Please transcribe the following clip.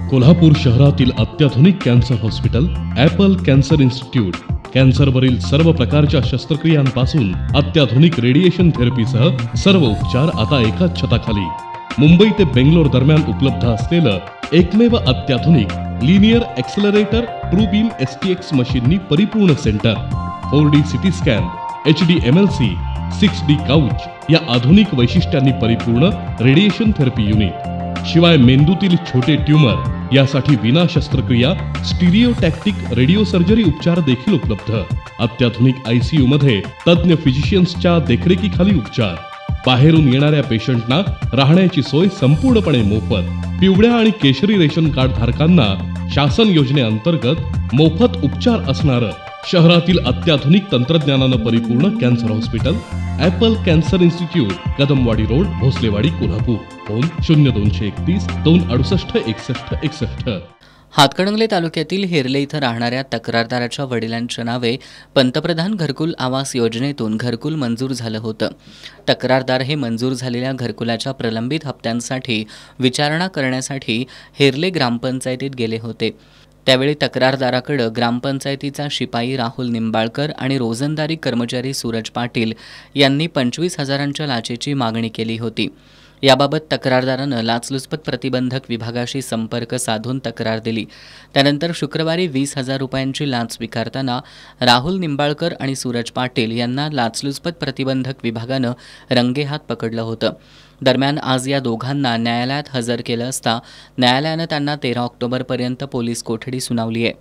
कोल्हापूर शहरातील अत्याधुनिक cancer hospital Apple cancer institute कॅन्सरवरील सर्व प्रकारच्या शस्त्रक्रियांपासून अत्याधुनिक रेडिएशन थेरपीसह सर्व उपचार आता एकाच छताखाली। मुंबई ते बेंगलोर दरम्यान उपलब्ध असलेलं एकमेव अत्याधुनिक linear accelerator true beam STX मशीननी परिपूर्ण centre, 4D CT scan, HD MLC, 6D couch या आधुनिक वैशिष्ट्यांनी परिपूर्ण रेडिएशन थेरपी युनिट, शिवाय मेंदूतील छोटे ट्यूमर यासाठी विना शस्त्रक्रिया स्टिरियोटॅक्टिक रेडिओ सर्जरी उपचार देखील उपलब्ध। अत्याधुनिक ICU मध्ये तज्ञ फिजिशियन्सच्या देखरेखीखाली उपचार, बाहेरून येणाऱ्या पेशंटना राहण्याची सोय संपूर्णपणे मोफत। पिवळ्या आणि केशरी रेशन कार्ड धारकांना शासन योजनेअंतर्गत मोफत उपचार असणारं शहरातील अत्याधुनिक तंत्रज्ञानानं परिपूर्ण cancer hospital Apple cancer institute, Kadamwadi road, Bhosalewadi, Kolhapur. Phone 0231 268 61 61। Hatkanangale तालुक्यातील हेरले इथं राहणाऱ्या तक्रारदाराच्या वडिलांच्या नावे पंतप्रधान घरकुल आवास योजनेतून घरकुल मंजूर झालं होतं। तक्रारदार हे मंजूर झालेल्या घरकुलाच्या प्रलंबित हप्त्यांसाठी विचारणा करण्यासाठी हेरले ग्रामपंचायतीत गेले होते। त्यावेळी तक्रारदाराकडे ग्रामपंचायतीचा शिपाई राहुल निंबाळकर आणि रोजंदारी कर्मचारी सूरज पाटील यांनी 25,000च्या लाचेची मागणी केली होती। याबाबत तक्रारदारानं लाचलुचपत प्रतिबंधक विभागाशी संपर्क साधून तक्रार दिली। त्यानंतर शुक्रवारी 20,000 रुपयांची लाच स्वीकारताना राहुल निंबाळकर आणि सूरज पाटील यांना लाचलुचपत प्रतिबंधक विभागानं रंगेहात पकडलं होतं। दरम्यान आज या दोघांना न्यायालयात हजर केलं असता न्यायालयानं त्यांना 13 ऑक्टोबरपर्यंत पोलीस कोठडी सुनावली आहे।